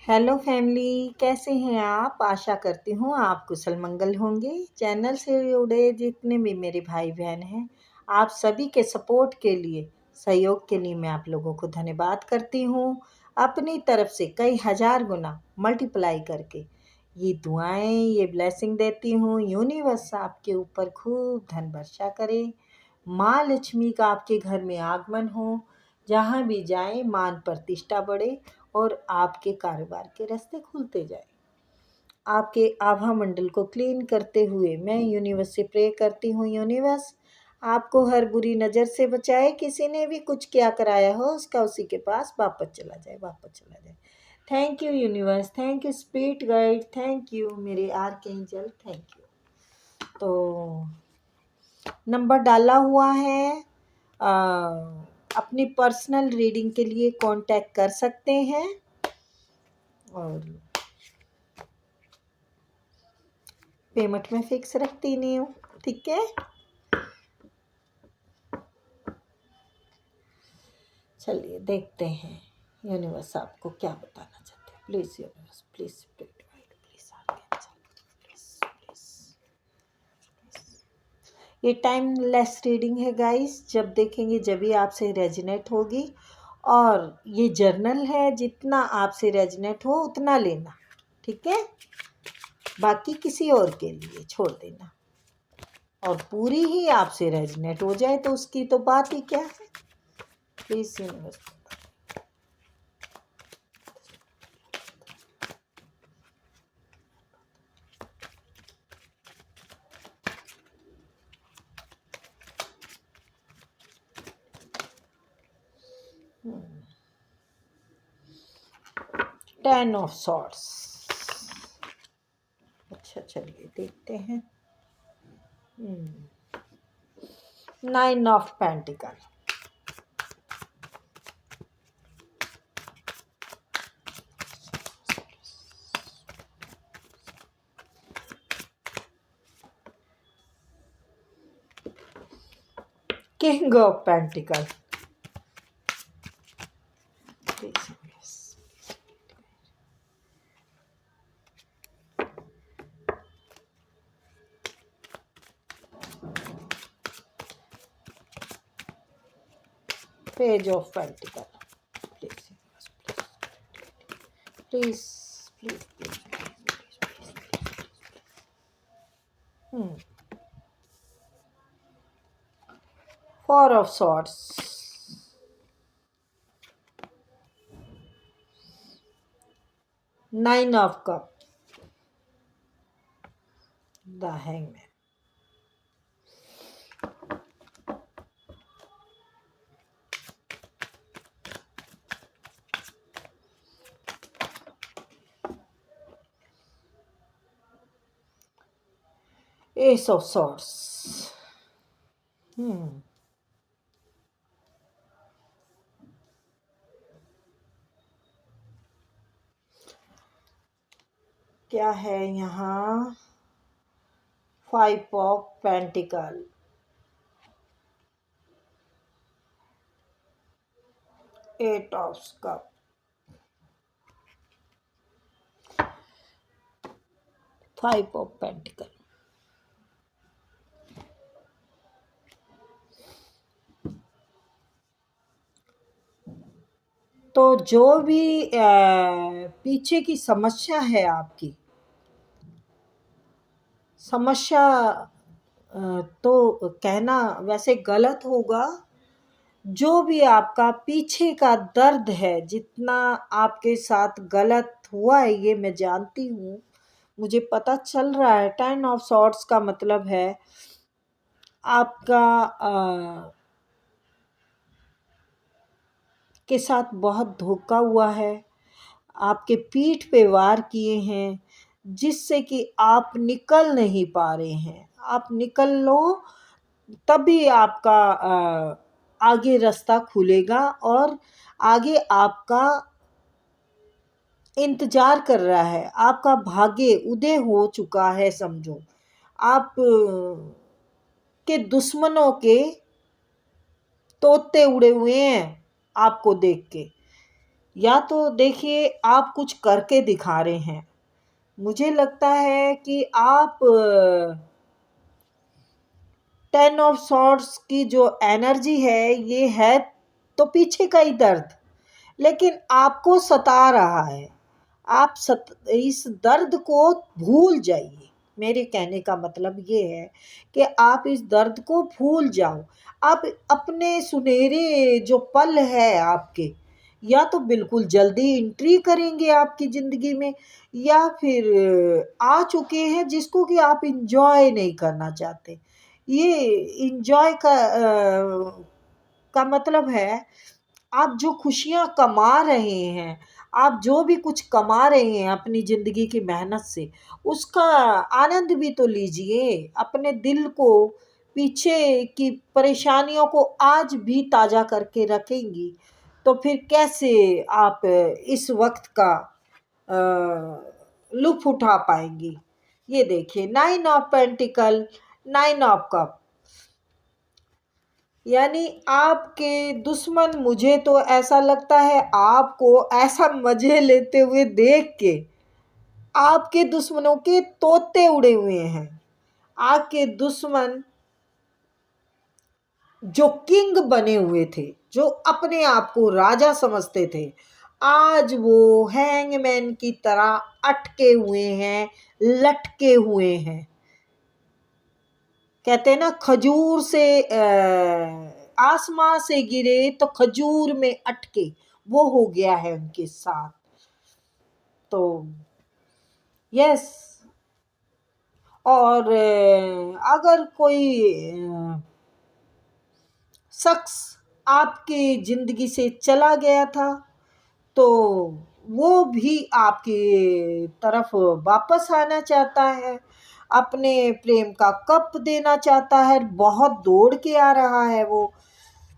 Hello family, कैसे हैं आप? आशा करती हूँ आप कुशल मंगल होंगे। चैनल से जुड़े जितने भी मेरे भाई बहन हैं, आप सभी के सपोर्ट के लिए, सहयोग के लिए मैं आप लोगों को धन्यवाद करती हूँ। अपनी तरफ से कई हजार गुना मल्टीप्लाई करके ये दुआएं, ये ब्लेसिंग देती हूँ। यूनिवर्स आपके ऊपर खूब धन वर्षा करे, माँ लक्ष्मी का आपके घर में आगमन हो, जहाँ भी जाएं मान प्रतिष्ठा बढ़े और आपके कारोबार के रास्ते खुलते जाए। आपके आभा मंडल को क्लीन करते हुए मैं यूनिवर्स से प्रे करती हूँ, यूनिवर्स आपको हर बुरी नज़र से बचाए। किसी ने भी कुछ क्या कराया हो उसका उसी के पास वापस चला जाए, वापस चला जाए। Thank you universe, thank you spirit guide, thank you मेरे आर्कएंजल, थैंक यू। तो नंबर डाला हुआ है, अपनी पर्सनल रीडिंग के लिए कांटेक्ट कर सकते हैं। और पेमेंट में फिक्स रखती नहीं हूँ, ठीक है। चलिए देखते हैं यूनिवर्स आपको क्या बताना चाहते हैं। Please universe, please spirit guide, please archangel, please. ये टाइमलेस रीडिंग है गाइस, जब देखेंगे जब ही आपसे रेजोनेट होगी। और ये जर्नल है, जितना आपसे रेजोनेट हो उतना लेना, ठीक है। बाकी किसी और के लिए छोड़ देना। और पूरी ही आपसे रेजोनेट हो जाए तो उसकी तो बात ही क्या है। Please universe. 10 of swords. अच्छा चलिए देखते हैं। 9 of pentacle. King of pentacle. Page of pentacle. Please please please please. 4 of swords. 9 of cup. The hangman. S of swords. क्या है यहाँ? 5 of pentacle. 8 of cup. 5 of pentacle. तो जो भी पीछे की समस्या है आपकी, समस्या तो कहना वैसे गलत होगा। जो भी आपका पीछे का दर्द है, जितना आपके साथ गलत हुआ है, ये मैं जानती हूँ, मुझे पता चल रहा है। 10 ऑफ सॉर्ड्स का मतलब है आपका के साथ बहुत धोखा हुआ है, आपके पीठ पे वार किए हैं, जिससे कि आप निकल नहीं पा रहे हैं। आप निकल लो तभी आपका आगे रास्ता खुलेगा और आगे आपका इंतजार कर रहा है। आपका भाग्य उदय हो चुका है समझो। आप के दुश्मनों के तोते उड़े हुए हैं आपको देख के। या तो देखिए आप कुछ करके दिखा रहे हैं। मुझे लगता है कि आप 10 ऑफ सॉर्ड्स की जो एनर्जी है ये है तो पीछे का ही दर्द, लेकिन आपको सता रहा है। आप इस दर्द को भूल जाइए। मेरे कहने का मतलब ये है कि आप इस दर्द को भूल जाओ। आप अपने सुनहरे जो पल है आपके, या तो बिल्कुल जल्दी एंट्री करेंगे आपकी ज़िंदगी में, या फिर आ चुके हैं जिसको कि आप इंजॉय नहीं करना चाहते। ये इंजॉय का मतलब है आप जो खुशियाँ कमा रहे हैं, आप जो भी कुछ कमा रहे हैं अपनी ज़िंदगी की मेहनत से, उसका आनंद भी तो लीजिए। अपने दिल को, पीछे की परेशानियों को आज भी ताज़ा करके रखेंगी, तो फिर कैसे आप इस वक़्त का लुत्फ़ उठा पाएँगी। ये देखिए 9 ऑफ पेंटिकल, 9 ऑफ कप, यानी आपके दुश्मन, मुझे तो ऐसा लगता है आपको ऐसा मज़े लेते हुए देख के आपके दुश्मनों के तोते उड़े हुए हैं। आपके दुश्मन जो किंग बने हुए थे, जो अपने आप को राजा समझते थे, आज वो हैंगमैन की तरह अटके हुए हैं, लटके हुए हैं। कहते हैं ना, खजूर से आसमां से गिरे तो खजूर में अटके, वो हो गया है उनके साथ। तो यस, और अगर कोई शख्स आपकी ज़िंदगी से चला गया था, तो वो भी आपकी तरफ वापस आना चाहता है, अपने प्रेम का कप देना चाहता है। बहुत दौड़ के आ रहा है वो,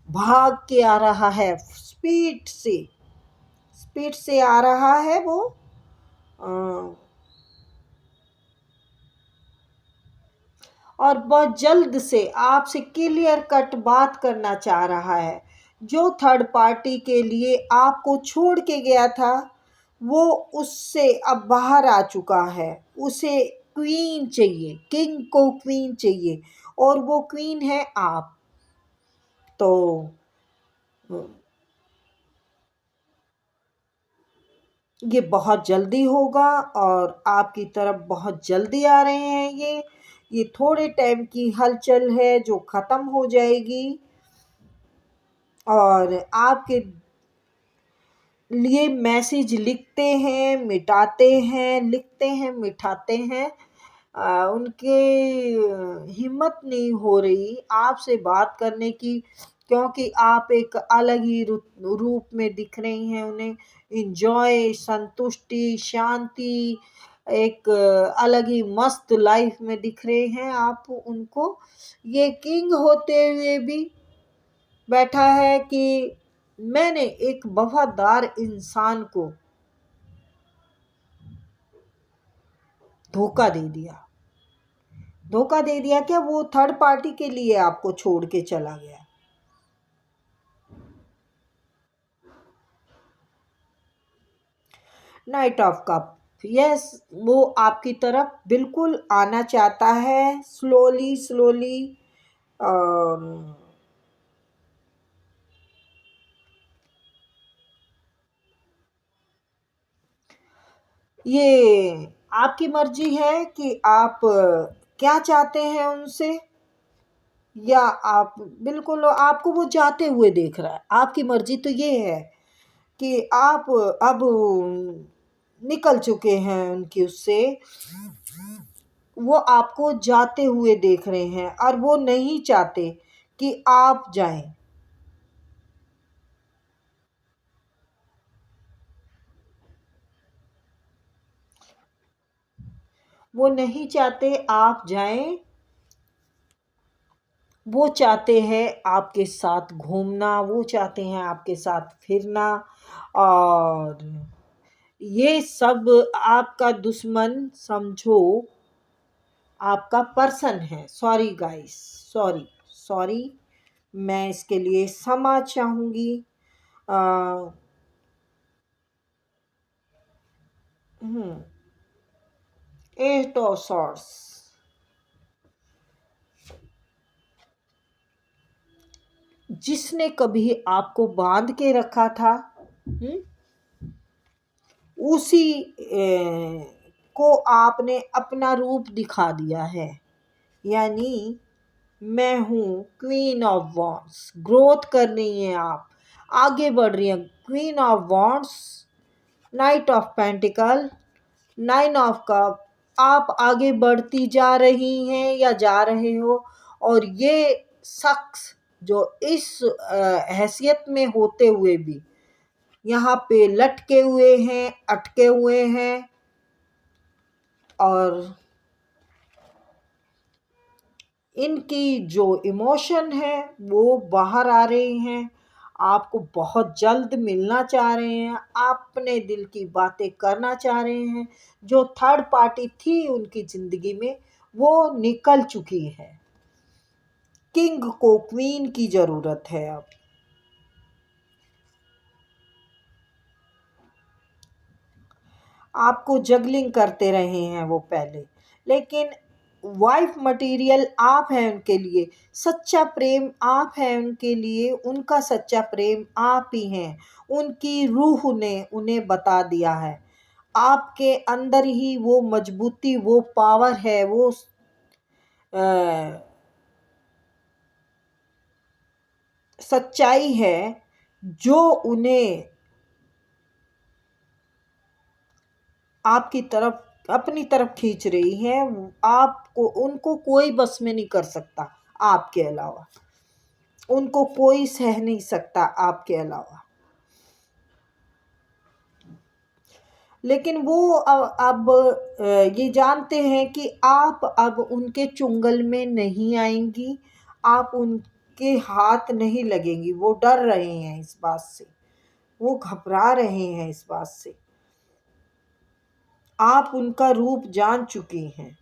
भाग के आ रहा है, स्पीड से आ रहा है वो। अ, और बहुत जल्द से आपसे क्लियर कट बात करना चाह रहा है। जो थर्ड पार्टी के लिए आपको छोड़ के गया था, वो उससे अब बाहर आ चुका है। उसे क्वीन चाहिए, किंग को क्वीन चाहिए, और वो क्वीन है आप। तो ये बहुत जल्दी होगा, और आपकी तरफ बहुत जल्दी आ रहे हैं ये थोड़े टाइम की हलचल है जो ख़त्म हो जाएगी, और आपके लिए मैसेज लिखते हैं, मिटाते हैं, लिखते हैं, मिटाते हैं। उनके हिम्मत नहीं हो रही आपसे बात करने की, क्योंकि आप एक अलग ही रूप में दिख रही हैं उन्हें। इंजॉय, संतुष्टि, शांति, एक अलग ही मस्त लाइफ में दिख रहे हैं आप उनको। ये किंग होते हुए भी बैठा है कि मैंने एक वफादार इंसान को धोखा दे दिया। धोखा दे दिया क्या, वो थर्ड पार्टी के लिए आपको छोड़ के चला गया। नाइट ऑफ कप, यस, वो आपकी तरफ बिल्कुल आना चाहता है, स्लोली स्लोली। ये आपकी मर्जी है कि आप क्या चाहते हैं उनसे, या आप बिल्कुल, आपको वो जाते हुए देख रहा है। आपकी मर्जी तो ये है कि आप अब निकल चुके हैं उनकी उससे, वो आपको जाते हुए देख रहे हैं, और वो नहीं चाहते कि आप जाएं। वो नहीं चाहते आप जाएं। वो चाहते हैं आपके साथ घूमना, वो चाहते हैं आपके साथ फिरना, और ये सब आपका दुश्मन समझो, आपका पर्सन है। सॉरी गाइस, सॉरी, सॉरी, मैं इसके लिए क्षमा चाहूँगी। एट ऑफ सॉर्ड्स, जिसने कभी आपको बांध के रखा था, उसी को आपने अपना रूप दिखा दिया है। यानी मैं हूँ क्वीन ऑफ वॉन्ड्स। ग्रोथ कर रही हैं आप, आगे बढ़ रही हैं। Queen of wands, night of pentacle, nine of cup, आप आगे बढ़ती जा रही हैं या जा रहे हो। और ये शख्स जो इस हैसियत में होते हुए भी यहाँ पे लटके हुए हैं, अटके हुए हैं, और इनकी जो इमोशन है वो बाहर आ रही हैं। आपको बहुत जल्द मिलना चाह रहे हैं, अपने दिल की बातें करना चाह रहे हैं। जो थर्ड पार्टी थी उनकी ज़िंदगी में वो निकल चुकी है। किंग को क्वीन की ज़रूरत है अब। आपको जगलिंग करते रहे हैं वो पहले, लेकिन वाइफ मटेरियल आप हैं उनके लिए, सच्चा प्रेम आप हैं उनके लिए, उनका सच्चा प्रेम आप ही हैं। उनकी रूह ने उन्हें बता दिया है। आपके अंदर ही वो मजबूती, वो पावर है, वो सच्चाई है जो उन्हें आपकी तरफ, अपनी तरफ खींच रही है। आपको, उनको कोई बस में नहीं कर सकता आपके अलावा, उनको कोई सह नहीं सकता आपके अलावा। लेकिन वो अब ये जानते हैं कि आप अब उनके चुंगल में नहीं आएंगी, आप उनके हाथ नहीं लगेंगी। वो डर रहे हैं इस बात से, वो घबरा रहे हैं इस बात से। आप उनका रूप जान चुकी हैं।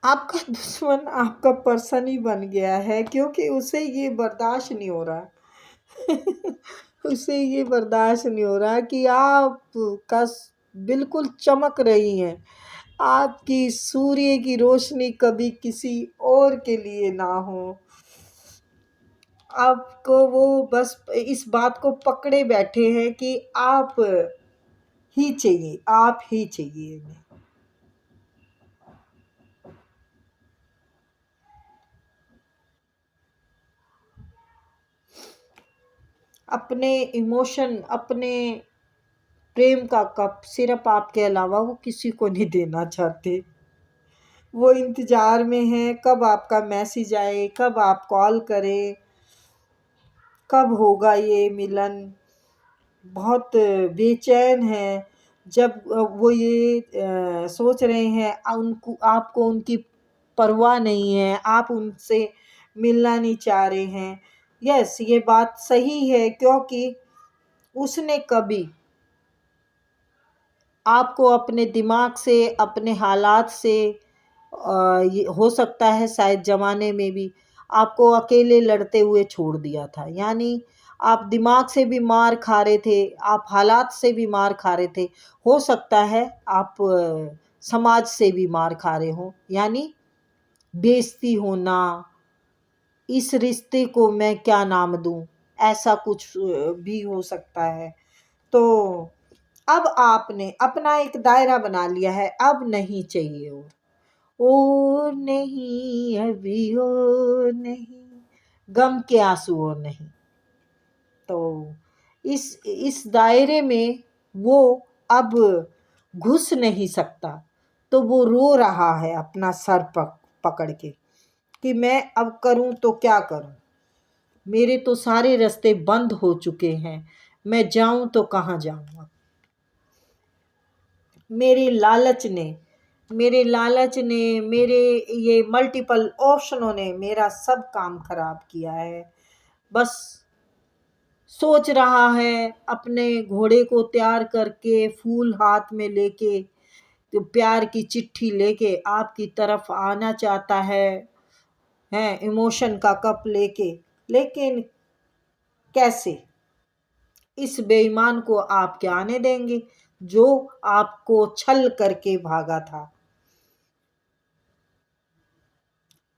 आपका दुश्मन आपका पर्सन ही बन गया है, क्योंकि उसे ये बर्दाश्त नहीं हो रहा उसे ये बर्दाश्त नहीं हो रहा कि आप का बिल्कुल चमक रही हैं। आपकी सूर्य की रोशनी कभी किसी और के लिए ना हो। आपको वो बस इस बात को पकड़े बैठे हैं कि आप ही चाहिए, आप ही चाहिए। अपने इमोशन, अपने प्रेम का कप सिर्फ आपके अलावा वो किसी को नहीं देना चाहते। वो इंतज़ार में हैं कब आपका मैसेज आए, कब आप कॉल करें, कब होगा ये मिलन। बहुत बेचैन हैं। जब वो ये सोच रहे हैं, उनको, आपको उनकी परवाह नहीं है, आप उनसे मिलना नहीं चाह रहे हैं। यस, ये बात सही है, क्योंकि उसने कभी आपको अपने दिमाग से, अपने हालात से, ये हो सकता है शायद ज़माने में भी आपको अकेले लड़ते हुए छोड़ दिया था। यानी आप दिमाग से भी मार खा रहे थे, आप हालात से भी मार खा रहे थे। हो सकता है आप समाज से भी मार खा रहे हो, यानी बेइज्जती होना, इस रिश्ते को मैं क्या नाम दूँ, ऐसा कुछ भी हो सकता है। तो अब आपने अपना एक दायरा बना लिया है, अब नहीं चाहिए और नहीं, अभी और नहीं, गम के आंसू और नहीं। तो इस दायरे में वो अब घुस नहीं सकता। तो वो रो रहा है अपना सर पकड़ के कि मैं अब करूं तो क्या करूं, मेरे तो सारे रास्ते बंद हो चुके हैं, मैं जाऊं तो कहाँ जाऊं। मेरे लालच ने, मेरे ये मल्टीपल ऑप्शनों ने मेरा सब काम खराब किया है। बस सोच रहा है, अपने घोड़े को तैयार करके, फूल हाथ में लेके, तो प्यार की चिट्ठी लेके आपकी तरफ आना चाहता है। हैं इमोशन का कप लेके, लेकिन कैसे? इस बेईमान को आप क्या आने देंगे जो आपको छल करके भागा था?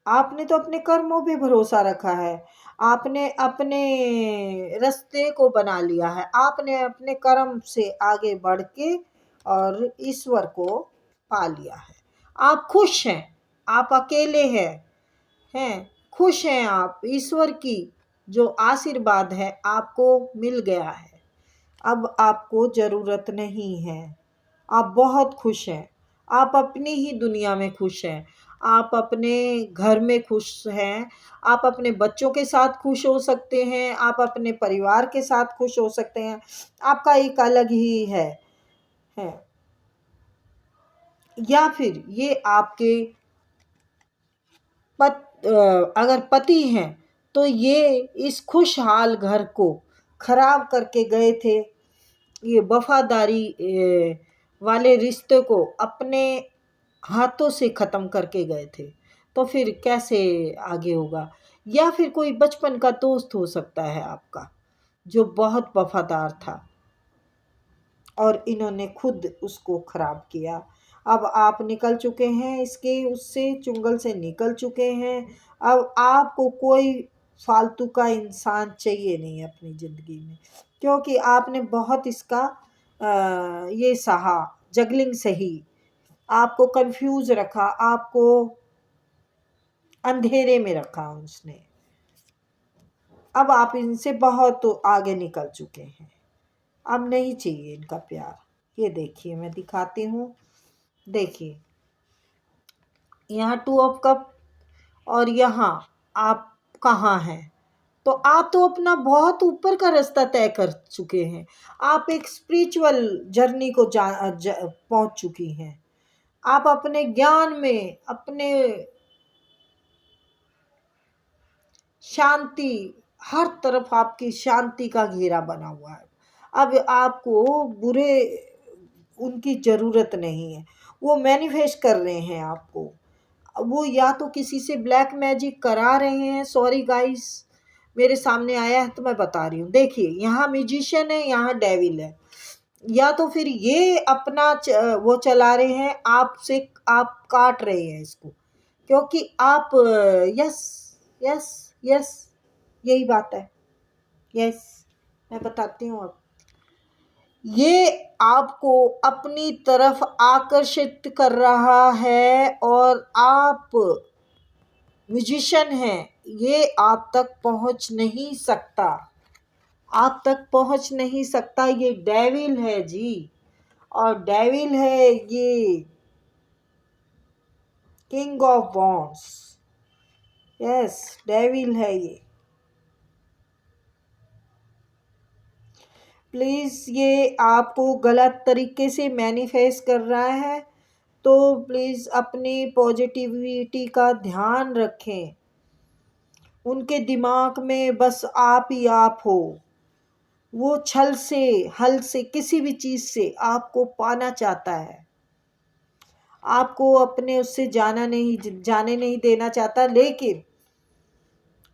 आपने तो अपने कर्मों पे भरोसा रखा है, आपने अपने रास्ते को बना लिया है, आपने अपने कर्म से आगे बढ़ के और ईश्वर को पा लिया है। आप खुश हैं, आप अकेले हैं खुश हैं आप, ईश्वर की जो आशीर्वाद है आपको मिल गया है। अब आपको ज़रूरत नहीं है, आप बहुत खुश हैं, आप अपनी ही दुनिया में खुश हैं, आप अपने घर में खुश हैं, आप अपने बच्चों के साथ खुश हो सकते हैं, आप अपने परिवार के साथ खुश हो सकते हैं। आपका एक अलग ही है। या फिर ये आपके अगर पति हैं तो ये इस खुशहाल घर को खराब करके गए थे, ये वफादारी वाले रिश्ते को अपने हाथों से ख़त्म करके गए थे, तो फिर कैसे आगे होगा? या फिर कोई बचपन का दोस्त हो सकता है आपका जो बहुत वफादार था और इन्होंने खुद उसको खराब किया। अब आप निकल चुके हैं, इसके उससे चुंगल से निकल चुके हैं। अब आपको कोई फालतू का इंसान चाहिए नहीं अपनी ज़िंदगी में, क्योंकि आपने बहुत इसका ये सहा, जगलिंग सही, आपको कंफ्यूज रखा, आपको अंधेरे में रखा उसने। अब आप इनसे बहुत तो आगे निकल चुके हैं, अब नहीं चाहिए इनका प्यार। ये देखिए मैं दिखाती हूँ, देखिए यहाँ 2 ऑफ कप और यहाँ आप कहाँ हैं। तो आप तो अपना बहुत ऊपर का रास्ता तय कर चुके हैं, आप एक स्पिरिचुअल जर्नी को पहुंच चुकी हैं। आप अपने ज्ञान में, अपने शांति, हर तरफ आपकी शांति का घेरा बना हुआ है। अब आपको बुरे उनकी ज़रूरत नहीं है, वो मैनिफेस्ट कर रहे हैं आपको। वो या तो किसी से ब्लैक मैजिक करा रहे हैं, सॉरी गाइस मेरे सामने आया है तो मैं बता रही हूँ। देखिए यहाँ म्यूजिशियन है, यहाँ डेविल है, या तो फिर ये अपना वो चला रहे हैं आपसे, आप काट रहे हैं इसको, क्योंकि आप यस यस यस यही बात है। यस मैं बताती हूँ अब, ये आपको अपनी तरफ आकर्षित कर रहा है और आप म्यूजिशियन हैं, ये आप तक पहुंच नहीं सकता, आप तक पहुंच नहीं सकता। ये डेविल है जी, और डेविल है ये king of wands. Yes devil है ये। प्लीज़ ये आपको गलत तरीके से मैनिफेस्ट कर रहा है, तो प्लीज़ अपनी पॉजिटिविटी का ध्यान रखें। उनके दिमाग में बस आप ही आप हो, वो छल से, हल से, किसी भी चीज़ से आपको पाना चाहता है, आपको अपने उससे जाने नहीं देना चाहता। लेकिन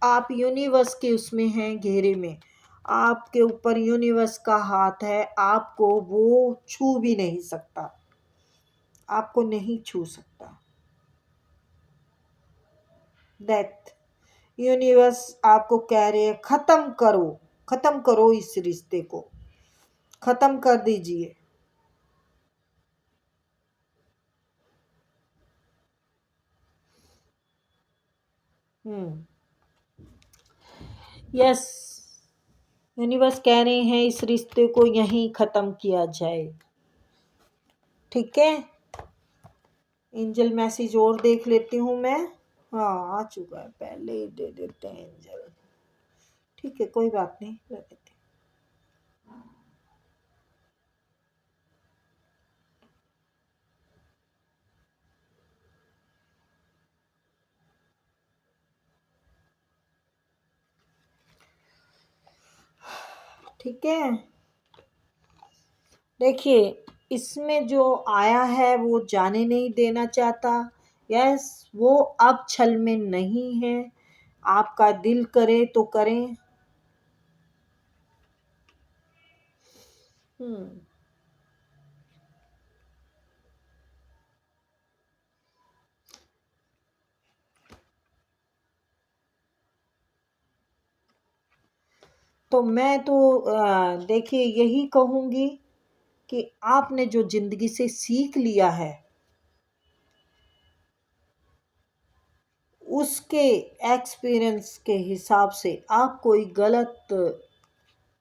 आप यूनिवर्स के उसमें हैं, घेरे में, आपके ऊपर यूनिवर्स का हाथ है, आपको वो छू भी नहीं सकता, आपको नहीं छू सकता। डेथ, यूनिवर्स आपको कह रहे हैं ख़त्म करो, ख़त्म करो, इस रिश्ते को ख़त्म कर दीजिए। यस यूनिवर्स कह रहे हैं इस रिश्ते को यहीं ख़त्म किया जाए। ठीक है, एंजल मैसेज और देख लेती हूँ मैं। हाँ आ चुका है, पहले ही दे देते हैं एंजल। ठीक है कोई बात नहीं, दे देते हैं। ठीक है, देखिए इसमें जो आया है वो जाने नहीं देना चाहता, यस, वो अब छल में नहीं है। आपका दिल करे तो करें। तो मैं तो देखिए यही कहूँगी कि आपने जो ज़िंदगी से सीख लिया है, उसके एक्सपीरियंस के हिसाब से आप कोई गलत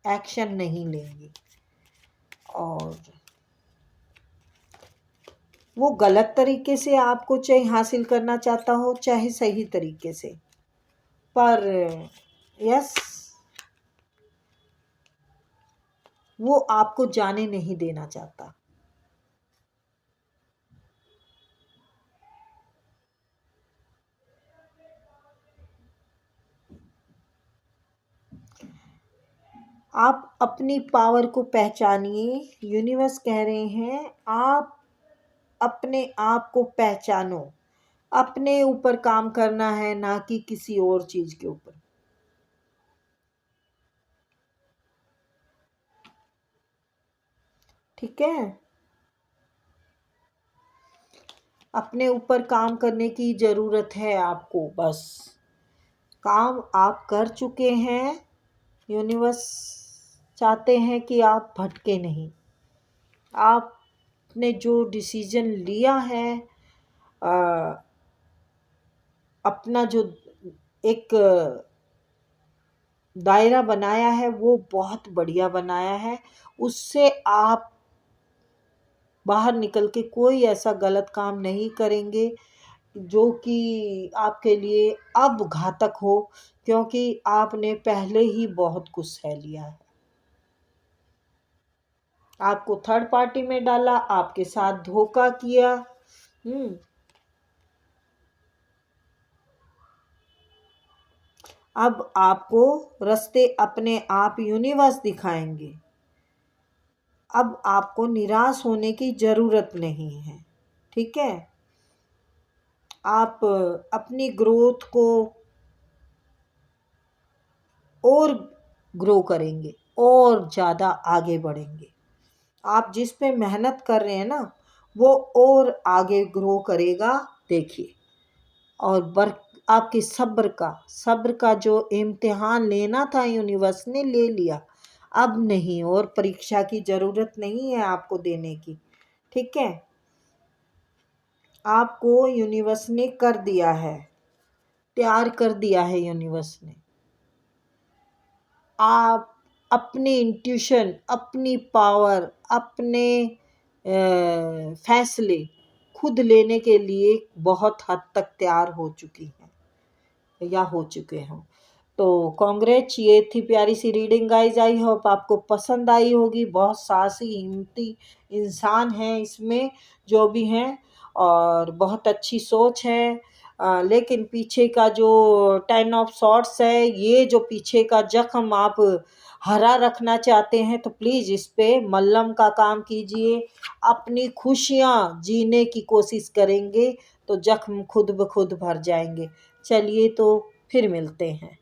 एक्शन नहीं लेंगे। और वो गलत तरीके से आपको चाहे हासिल करना चाहता हो, चाहे सही तरीके से, पर यस, वो आपको जाने नहीं देना चाहता। आप अपनी पावर को पहचानिए। यूनिवर्स कह रहे हैं आप अपने आप को पहचानो। अपने ऊपर काम करना है, ना कि किसी और चीज के ऊपर। ठीक है, अपने ऊपर काम करने की जरूरत है आपको। बस काम आप कर चुके हैं। यूनिवर्स चाहते हैं कि आप भटके नहीं। आपने जो डिसीजन लिया है, अ, अपना जो एक दायरा बनाया है, वो बहुत बढ़िया बनाया है। उससे आप बाहर निकल के कोई ऐसा गलत काम नहीं करेंगे जो कि आपके लिए अब घातक हो, क्योंकि आपने पहले ही बहुत कुछ सह लिया है। आपको थर्ड पार्टी में डाला, आपके साथ धोखा किया। अब आपको रास्ते अपने आप यूनिवर्स दिखाएंगे। अब आपको निराश होने की ज़रूरत नहीं है। ठीक है, आप अपनी ग्रोथ को और ग्रो करेंगे और ज़्यादा आगे बढ़ेंगे। आप जिस पे मेहनत कर रहे हैं ना, वो और आगे ग्रो करेगा। देखिए, और आपके सब्र का जो इम्तिहान लेना था यूनिवर्स ने ले लिया। अब नहीं और परीक्षा की ज़रूरत नहीं है आपको देने की। ठीक है, आपको यूनिवर्स ने कर दिया है, तैयार कर दिया है यूनिवर्स ने। आप अपने इंट्यूशन, अपनी पावर, अपने फैसले खुद लेने के लिए बहुत हद तक तैयार हो चुकी हैं या हो चुके हों। तो कांग्रेच, ये थी प्यारी सी रीडिंग गाइज। आई होप आपको पसंद आई होगी। बहुत साहसी हिम्मती इंसान हैं इसमें जो भी हैं, और बहुत अच्छी सोच है। लेकिन पीछे का जो 10 ऑफ सॉर्ट्स है, ये जो पीछे का जख्म आप हरा रखना चाहते हैं, तो प्लीज़ इस पे मल्हम का काम कीजिए। अपनी खुशियाँ जीने की कोशिश करेंगे तो जख्म खुद ब खुद भर जाएंगे। चलिए, तो फिर मिलते हैं।